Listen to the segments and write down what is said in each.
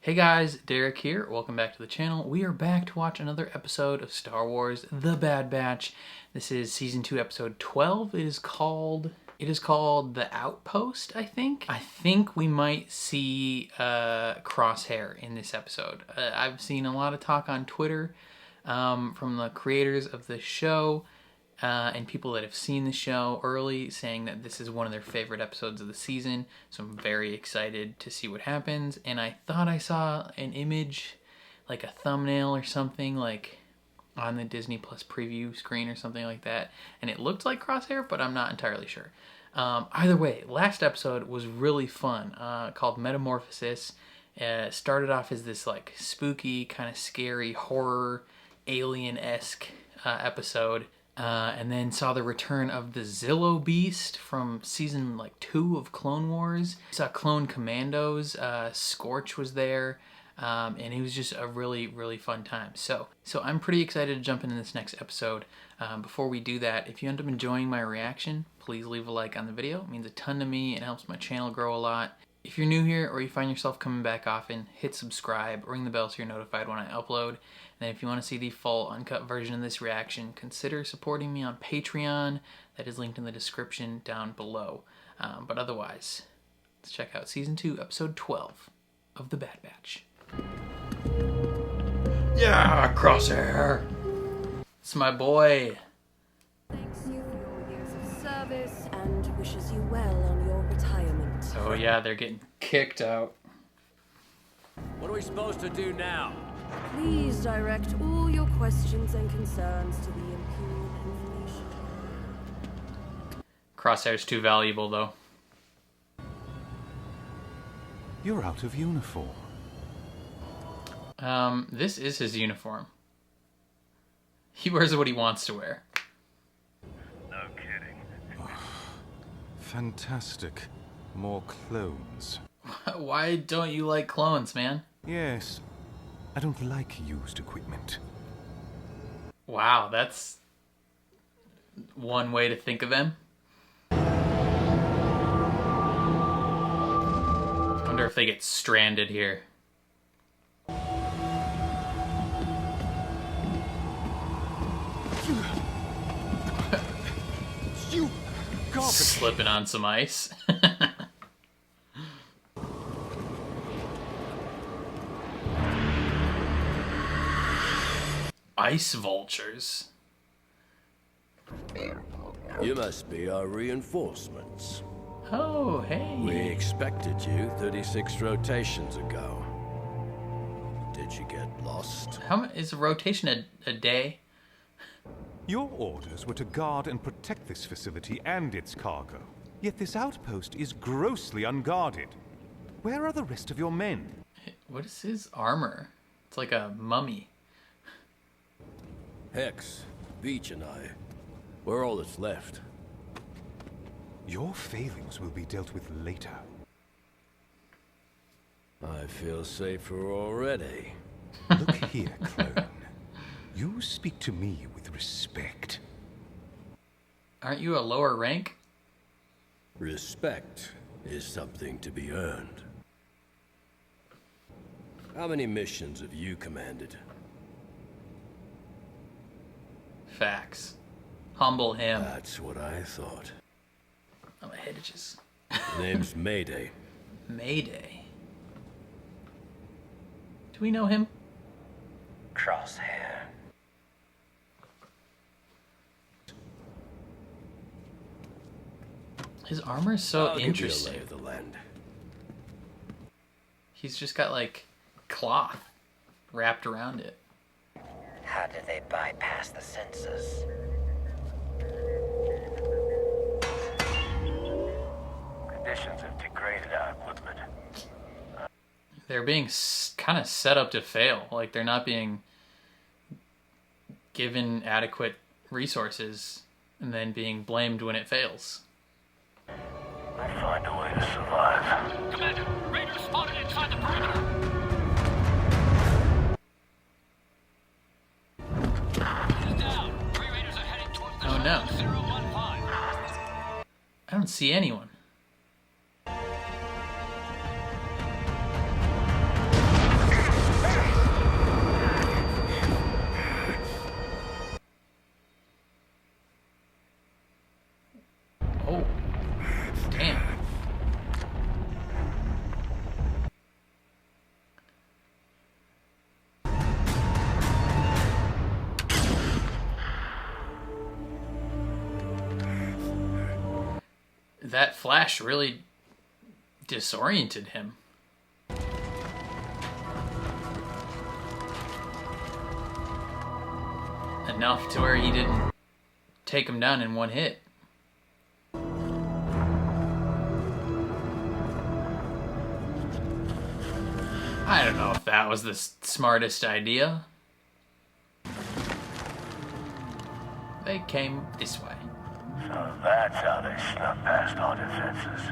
Hey guys, Derek here. Welcome back to the channel. We are back to watch another episode of Star Wars: The Bad Batch. This is season 2, episode 12. It is called The Outpost, I think. I think we might see Crosshair in this episode. I've seen a lot of talk on Twitter from the creators of the show and people that have seen the show early saying that this is one of their favorite episodes of the season. So I'm very excited to see what happens. And I thought I saw an image, like a thumbnail or something, like on the Disney Plus preview screen or something like that. And it looked like Crosshair, but I'm not entirely sure. Either way, last episode was really fun, called Metamorphosis. Started off as this like spooky, kind of scary, horror, alien-esque episode. And then saw the return of the Zillow Beast from season 2 of Clone Wars. Saw Clone Commandos. Scorch was there. And it was just a really, really fun time. So I'm pretty excited to jump into this next episode. Before we do that, if you end up enjoying my reaction, please leave a like on the video. It means a ton to me. It helps my channel grow a lot. If you're new here or you find yourself coming back often, hit subscribe, ring the bell so you're notified when I upload. And if you want to see the full uncut version of this reaction, consider supporting me on Patreon. That is linked in the description down below. But otherwise, let's check out Season 2, Episode 12 of The Bad Batch. Yeah, Crosshair! It's my boy. Thanks you for your years of service and wishes you well on your retirement. Oh yeah, they're getting kicked out. What are we supposed to do now? Please direct all your questions and concerns to the Imperial Information. Crosshair's too valuable, though. You're out of uniform. This is his uniform. He wears what he wants to wear. No kidding. Oh, fantastic. More clones. Why don't you like clones, man? Yes. I don't like used equipment. Wow, that's one way to think of them. Wonder if they get stranded here. You garbage. Slipping on some ice. Ice vultures. You must be our reinforcements. Oh, hey. We expected you 36 rotations ago. Did you get lost? How is a rotation a day? Your orders were to guard and protect this facility and its cargo. Yet this outpost is grossly unguarded. Where are the rest of your men? What is his armor? It's like a mummy. Hex, Beach and I, we're all that's left. Your failings will be dealt with later. I feel safer already. Look here, clone. You speak to me with respect. Aren't you a lower rank? Respect is something to be earned. How many missions have you commanded? Facts. Humble him. That's what I thought. Oh, my head itches. The name's Mayday. Mayday. Do we know him? Crosshair. His armor is so I'll interesting. give you a lay of the land. He's just got like cloth wrapped around it. How did they bypass the census? Conditions have degraded our equipment. They're being kind of set up to fail. Like they're not being given adequate resources and then being blamed when it fails. I'll find a way to survive. Commander, Raiders spotted inside the perimeter. He's down. 3 Raiders are heading towards the Oh, no. 015. I don't see anyone. That flash really disoriented him. Enough to where he didn't take him down in one hit. I don't know if that was the smartest idea. They came this way. So that's how they snuck past our defenses.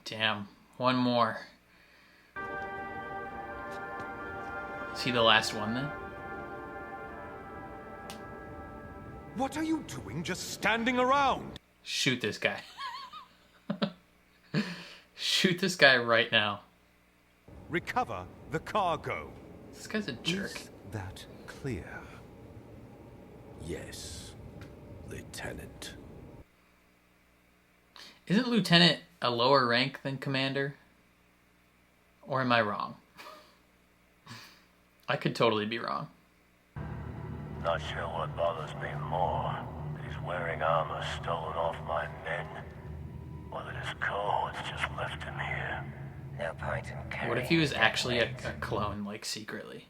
Damn, one more. Is he the last one then? What are you doing just standing around? Shoot this guy. Shoot this guy right now. Recover the cargo. This guy's a jerk. Is that clear? Yes, Lieutenant. Isn't Lieutenant a lower rank than Commander? Or am I wrong? I could totally be wrong. Not sure what bothers me more. These wearing armor stolen off my men, or that his cohorts just left him here. No point in carrying. What if he was actually a clone, like, secretly?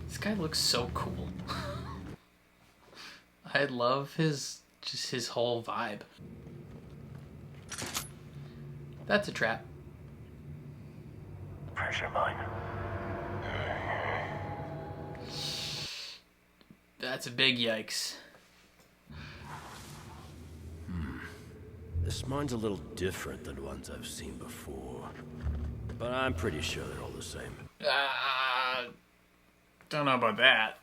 This guy looks so cool. I love his whole vibe. That's a trap. Pressure mine. That's a big yikes. This mine's a little different than ones I've seen before. But I'm pretty sure they're all the same. Don't know about that.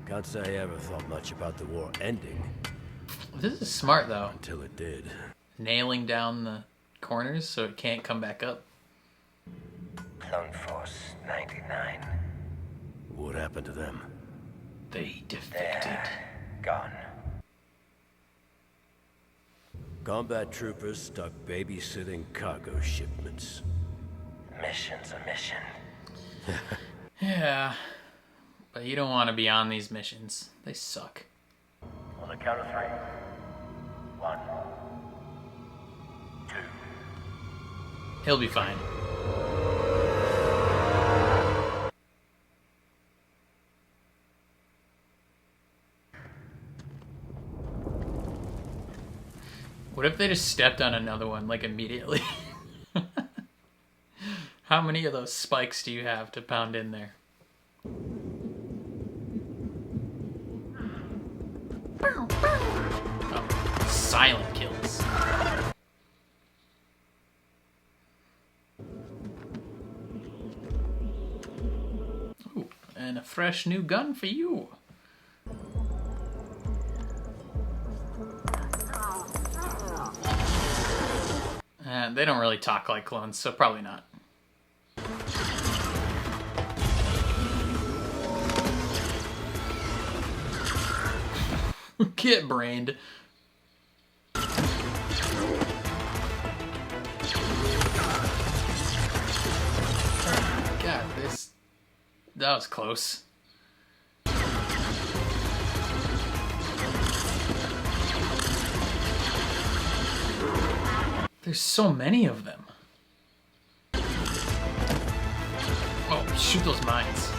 Can't say I ever thought much about the war ending This is smart, though. until it did. Nailing down the corners so it can't come back up. Clone Force 99. What happened to them? They defected. Gone. Combat troopers stuck babysitting cargo shipments. Mission's a mission. Yeah. But you don't want to be on these missions. They suck. On the count of 3. 1, 2. He'll be fine. What if they just stepped on another one, like, immediately? How many of those spikes do you have to pound in there? Oh, silent kills. Ooh, and a fresh new gun for you. They don't really talk like clones, so probably not. Get brained. God, that was close. There's so many of them. Oh, shoot those mines.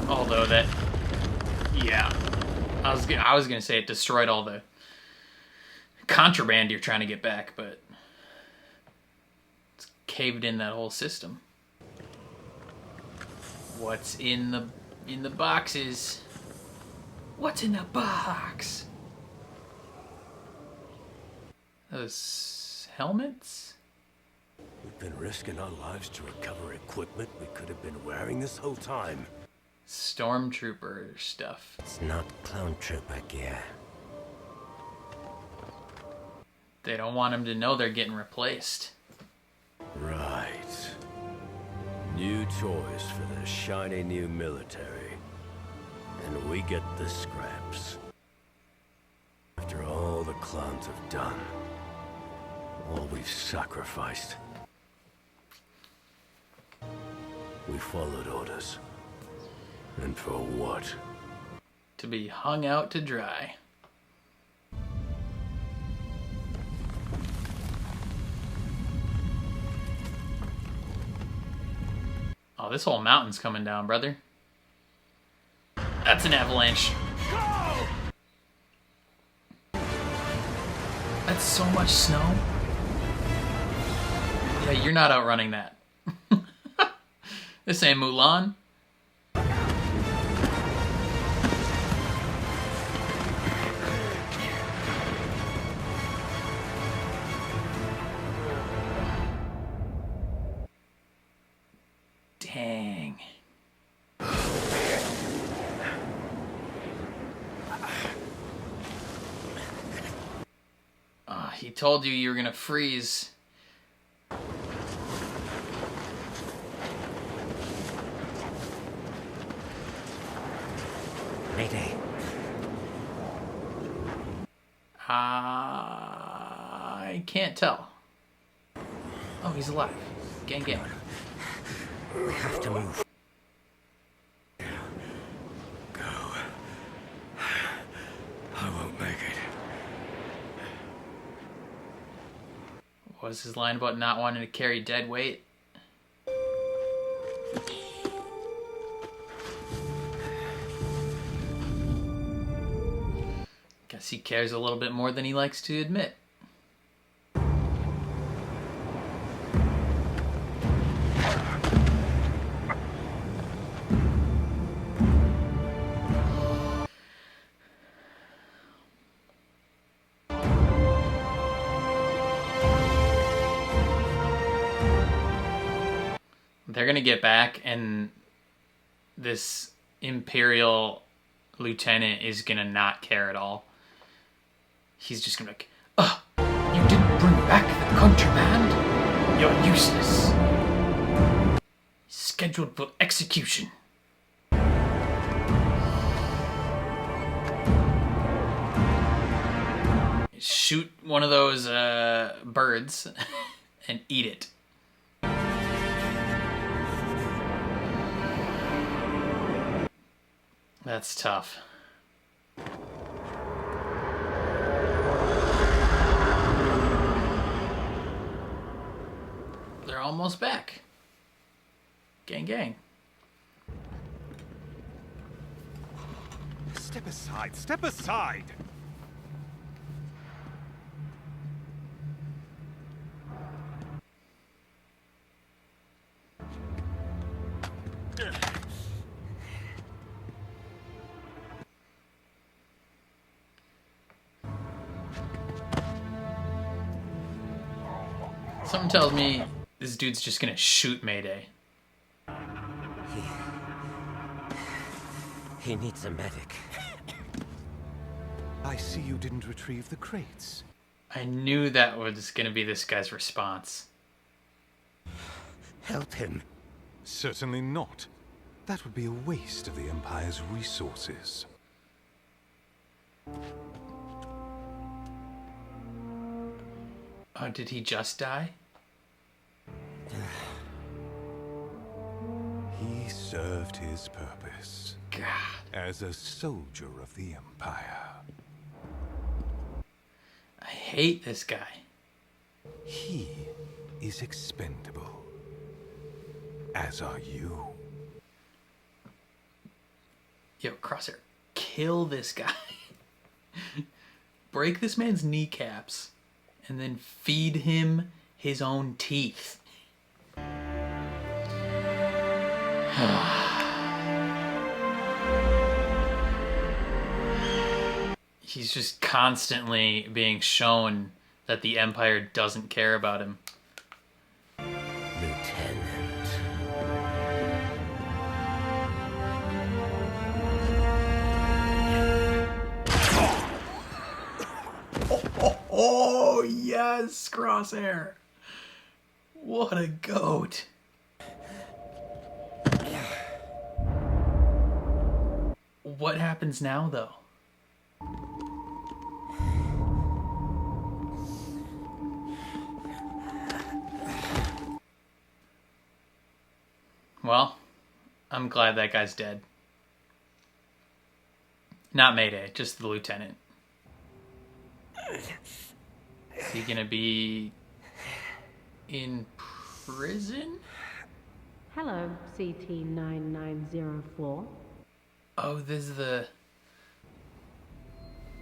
Although that, yeah, I was gonna say it destroyed all the contraband you're trying to get back, but it's caved in that whole system. What's in the boxes? What's in the box? Those helmets? We've been risking our lives to recover equipment we could have been wearing this whole time. Stormtrooper stuff. It's not clone trooper gear. They don't want them to know they're getting replaced. Right. New toys for the shiny new military. And we get the scraps. After all the clowns have done. All we've sacrificed. followed orders. And for what? To be hung out to dry. Oh, this whole mountain's coming down, brother. That's an avalanche. That's so much snow. Yeah, you're not outrunning that. This ain't Mulan. Dang. He told you were gonna freeze. Mayday. I can't tell. Oh, he's alive. Gang, gang. We have to move. Go. I won't make it. What was his line about not wanting to carry dead weight? Guess he cares a little bit more than he likes to admit. They're gonna get back, and this Imperial lieutenant is gonna not care at all. He's just gonna be like, "Ugh, you didn't bring back the contraband? You're useless. Scheduled for execution." Shoot one of those birds and eat it. That's tough. They're almost back. Gang, gang. Step aside, step aside! Something tells me this dude's just gonna shoot Mayday. He needs a medic. I see you didn't retrieve the crates. I knew that was gonna be this guy's response. Help him. Certainly not. That would be a waste of the Empire's resources. Oh, did he just die? He served his purpose God. as a soldier of the Empire. I hate this guy. He is expendable, as are you. Yo, Crosshair, kill this guy. Break this man's kneecaps and then feed him his own teeth. He's just constantly being shown that the Empire doesn't care about him. Lieutenant. Oh, yes, Crosshair. What a goat. What happens now, though? Well, I'm glad that guy's dead. Not Mayday, just the lieutenant. Is he gonna be in prison? Hello, CT-9904. Oh, this is the...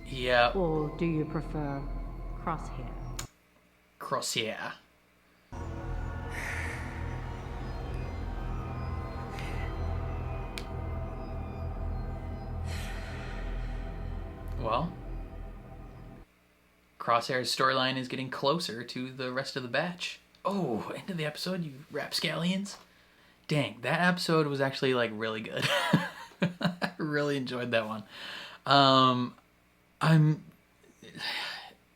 Yeah. Or do you prefer Crosshair? Crosshair. Well, Crosshair's storyline is getting closer to the rest of the batch. Oh, end of the episode, you rapscallions. Dang, that episode was actually, like, really good. I really enjoyed that one.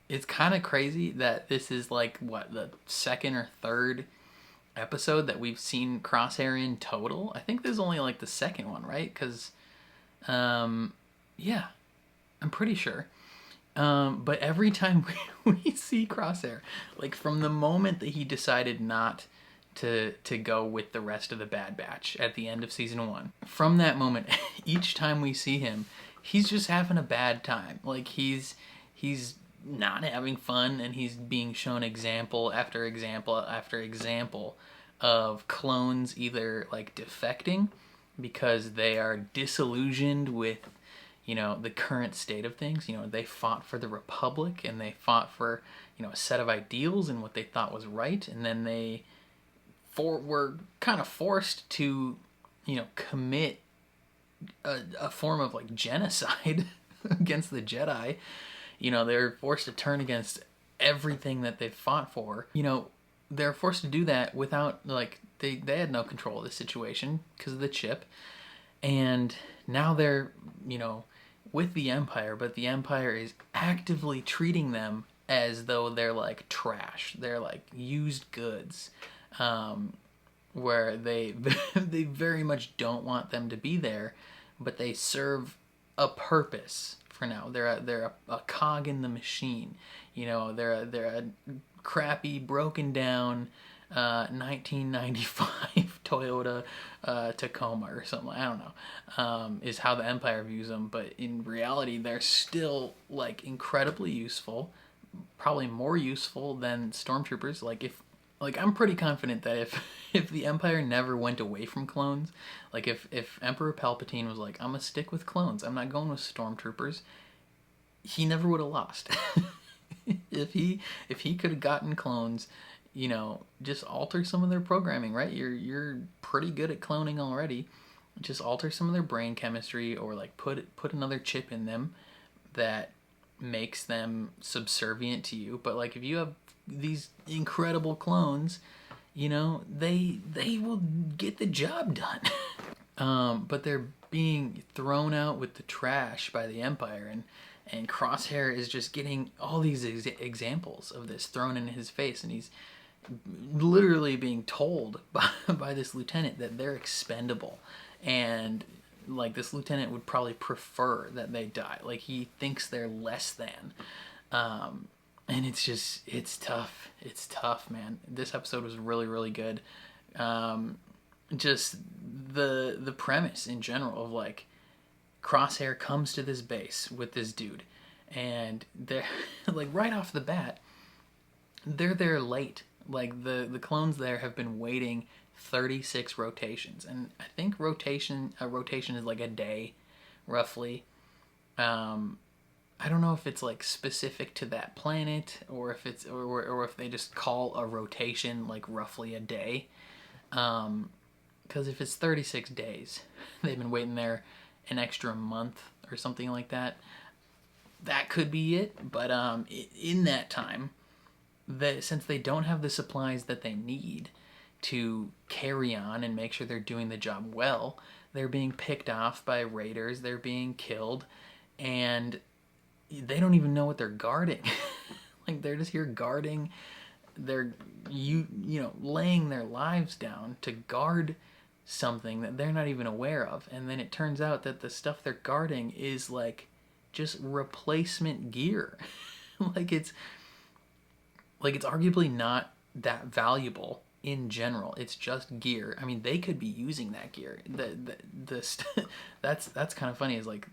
It's kind of crazy that this is, like, what, the second or third episode that we've seen Crosshair in total? I think this is only, like, the second one, right? Because, yeah, I'm pretty sure. But every time we see Crosshair, like, from the moment that he decided not to go with the rest of the Bad Batch at the end of season 1, from that moment, each time we see him, he's just having a bad time. Like, he's not having fun, and he's being shown example after example after example of clones either, like, defecting because they are disillusioned with, you know, the current state of things. You know, they fought for the Republic, and they fought for, you know, a set of ideals and what they thought was right, and then they were kind of forced to, you know, commit a form of, like, genocide against the Jedi. You know, they're forced to turn against everything that they fought for. You know, they're forced to do that without, like, they had no control of the situation because of the chip. And now they're, you know, with the Empire, but the Empire is actively treating them as though they're, like, trash. They're, like, used goods, where they very much don't want them to be there, but they serve a purpose for now. They're a cog in the machine. You know, they're a crappy, broken down 1995 Toyota Tacoma or something. I don't know. Is how the Empire views them, but in reality, they're still, like, incredibly useful. Probably more useful than stormtroopers. Like, I'm pretty confident that if the Empire never went away from clones, like, if Emperor Palpatine was like, I'm gonna stick with clones, I'm not going with stormtroopers, he never would have lost. If he could have gotten clones, you know, just alter some of their programming, right? You're pretty good at cloning already. Just alter some of their brain chemistry, or, like, put another chip in them that makes them subservient to you. But, like, if you have these incredible clones, you know, they will get the job done. But they're being thrown out with the trash by the Empire, and Crosshair is just getting all these examples of this thrown in his face, and he's literally being told by this lieutenant that they're expendable, and, like, this lieutenant would probably prefer that they die. Like, he thinks they're less than. And it's tough. It's tough, man. This episode was really, really good. Just the premise in general of, like, Crosshair comes to this base with this dude, and they're, like, right off the bat, they're there late. Like, the clones there have been waiting 36 rotations, and I think a rotation is, like, a day, roughly. I don't know if it's, like, specific to that planet, or if it's or if they just call a rotation, like, roughly a day. Because if it's 36 days, they've been waiting there an extra month or something like that. That could be it. But in that time, since they don't have the supplies that they need to carry on and make sure they're doing the job well, they're being picked off by raiders. They're being killed, and they don't even know what they're guarding. Like, they're just here guarding. They're you know, laying their lives down to guard something that they're not even aware of. And then it turns out that the stuff they're guarding is, like, just replacement gear. like it's arguably not that valuable in general. It's just gear. I mean, they could be using that gear. That's kind of funny, is like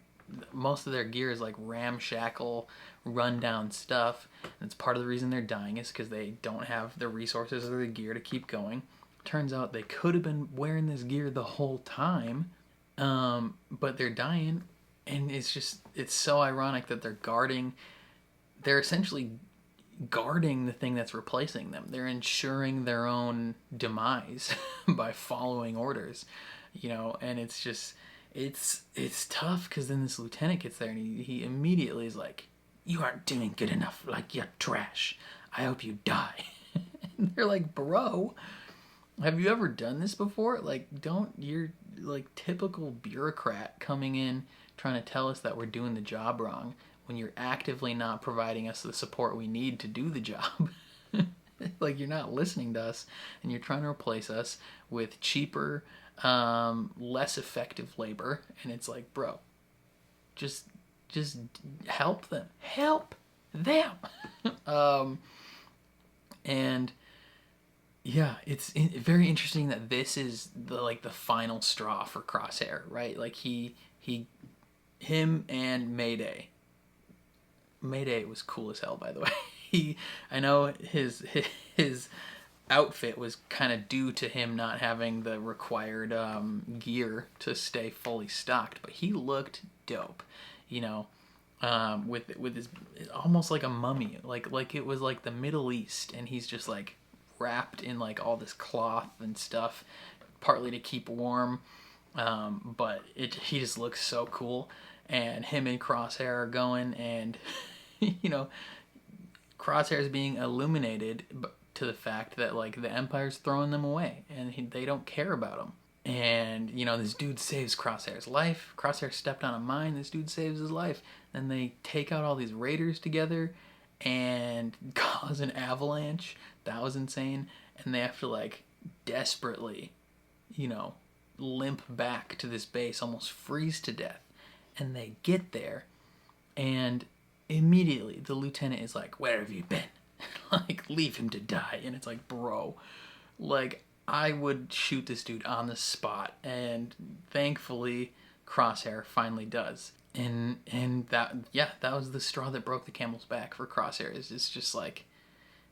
most of their gear is like ramshackle, rundown stuff. And it's part of the reason they're dying is because they don't have the resources or the gear to keep going. Turns out they could have been wearing this gear the whole time, but they're dying, and it's so ironic that they're essentially guarding the thing that's replacing them. They're ensuring their own demise by following orders, and it's tough, because then this lieutenant gets there and he immediately is like, "You aren't doing good enough, like, you're trash. I hope you die." And they're like, "Bro, have you ever done this before? Like, you're like typical bureaucrat coming in trying to tell us that we're doing the job wrong when you're actively not providing us the support we need to do the job." Like, you're not listening to us, and you're trying to replace us with cheaper, less effective labor. And it's like, bro, just help them. Help them. And yeah, it's very interesting that this is the final straw for Crosshair, right? Like, him and Mayday. Mayday was cool as hell, by the way. I know his outfit was kind of due to him not having the required gear to stay fully stocked, but he looked dope, with his almost like a mummy, like it was like the Middle East, and he's just like wrapped in like all this cloth and stuff, partly to keep warm, but he just looks so cool. And him and Crosshair are going, and Crosshair is being illuminated to the fact that like the Empire's throwing them away, and they don't care about him. And this dude saves Crosshair's life. Crosshair stepped on a mine. This dude saves his life. Then they take out all these raiders together and cause an avalanche. That was insane. And they have to like desperately, limp back to this base, almost freeze to death. And they get there, and immediately the lieutenant is like, "Where have you been?" Like, leave him to die. And it's like, bro, like, I would shoot this dude on the spot. And thankfully Crosshair finally does. And that was the straw that broke the camel's back for Crosshair. It's just like,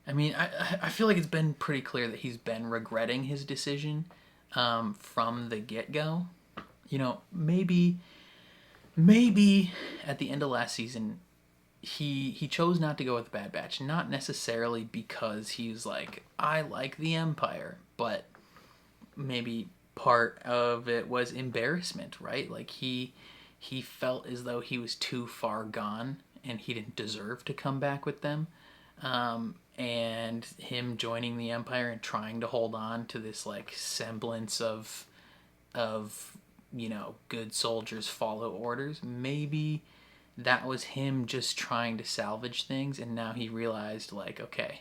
I mean, I feel like it's been pretty clear that he's been regretting his decision from the get-go. Maybe at the end of last season, he chose not to go with the Bad Batch, not necessarily because he's like, I like the Empire, but maybe part of it was embarrassment, right? Like, he felt as though he was too far gone and he didn't deserve to come back with them. And him joining the Empire and trying to hold on to this like semblance of good soldiers follow orders. Maybe that was him just trying to salvage things, and now he realized, like, okay,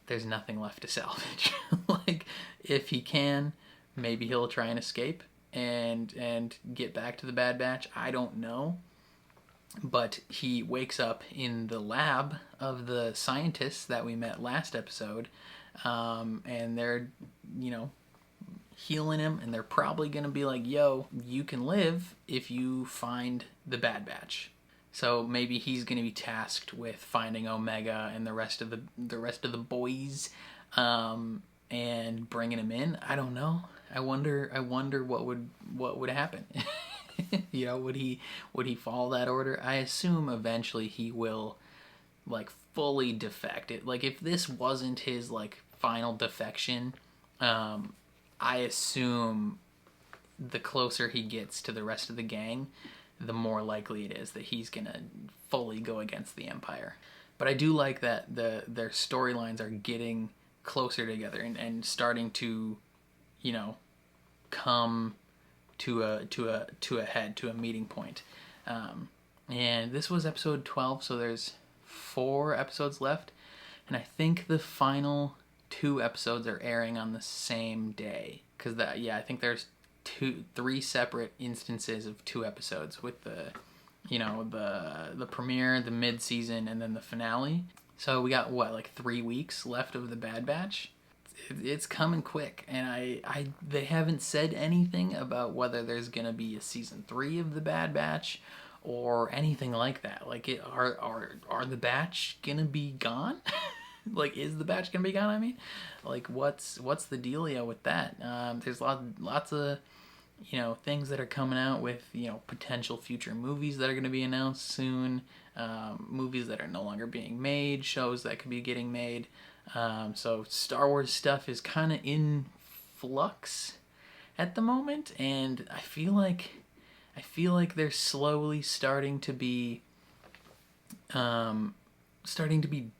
there's nothing left to salvage. Like, if he can, maybe he'll try and escape and get back to the Bad Batch. I don't know. But he wakes up in the lab of the scientists that we met last episode, and they're, healing him, and they're probably going to be like, yo, you can live if you find the Bad Batch. So maybe he's going to be tasked with finding Omega and the rest of the boys, and bringing him in. I don't know. I wonder what would happen. Would he follow that order? I assume eventually he will, like, fully defect it. Like, if this wasn't his like final defection, I assume the closer he gets to the rest of the gang, the more likely it is that he's gonna fully go against the Empire. But I do like that their storylines are getting closer together and starting to, come to a head, to a meeting point. And this was episode 12, so there's 4 episodes left, and I think the final 2 episodes are airing on the same day, because I think there's 3 separate instances of 2 episodes, with the premiere, the mid-season, and then the finale. So we got 3 weeks left of the Bad Batch. it's coming quick, and they haven't said anything about whether there's gonna be a season 3 of the Bad Batch or anything like that. Like, are the Batch gonna be gone? Like, is the Batch gonna be gone? I mean, like, what's the dealio with that? There's lots of things that are coming out with potential future movies that are going to be announced soon, movies that are no longer being made, shows that could be getting made. So Star Wars stuff is kind of in flux at the moment, and I feel like they're slowly starting to be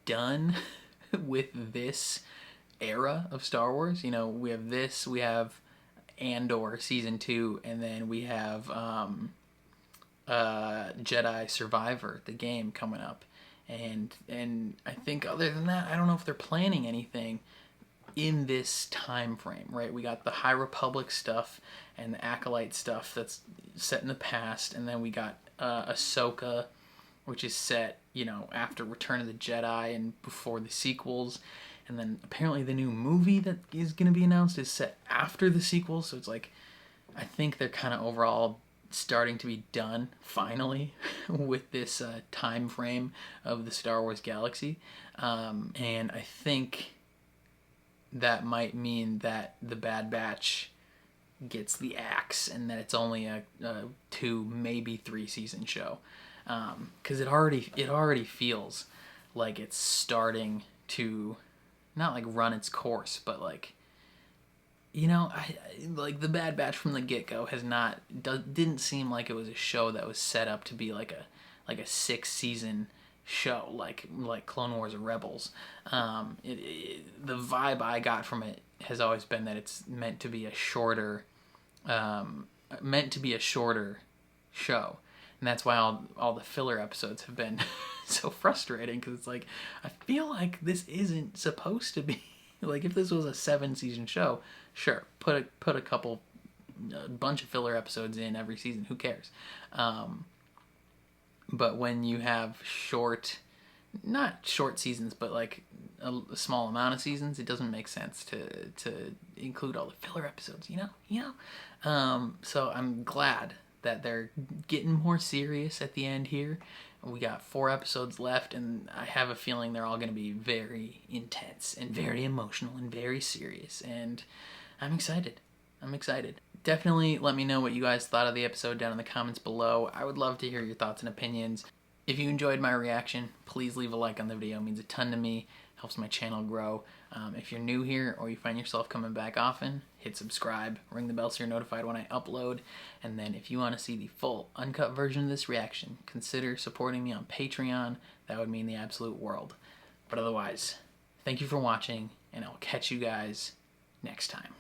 done with this era of Star Wars. We have Andor season 2, and then we have Jedi Survivor, the game, coming up, and I think other than that, I don't know if they're planning anything in this time frame. Right, we got the High Republic stuff and the Acolyte stuff that's set in the past, and then we got Ahsoka, which is set after Return of the Jedi and before the sequels. And then apparently the new movie that is going to be announced is set after the sequel. So it's like, I think they're kind of overall starting to be done, finally, with this time frame of the Star Wars galaxy. And I think that might mean that the Bad Batch gets the axe and that it's only a 2, maybe 3 season show. Because it already feels like it's starting to not like run its course, but like like the Bad Batch from the get-go didn't seem like it was a show that was set up to be like a 6-season show like Clone Wars or Rebels. The vibe I got from it has always been that it's meant to be a shorter show. And that's why all the filler episodes have been so frustrating, because it's like, I feel like this isn't supposed to be. Like, if this was a 7-season show, sure, put a bunch of filler episodes in every season, who cares? But when you have not short seasons, but like a small amount of seasons, it doesn't make sense to include all the filler episodes, So I'm glad that they're getting more serious at the end here. We got 4 episodes left, and I have a feeling they're all going to be very intense and very emotional and very serious, and I'm excited. Definitely let me know what you guys thought of the episode down in the comments below. I would love to hear your thoughts and opinions. If you enjoyed my reaction, please leave a like on the video. It means a ton to me, helps my channel grow. If you're new here or you find yourself coming back often, hit subscribe, ring the bell so you're notified when I upload. And then if you want to see the full uncut version of this reaction, consider supporting me on Patreon. That would mean the absolute world. But otherwise, thank you for watching, and I'll catch you guys next time.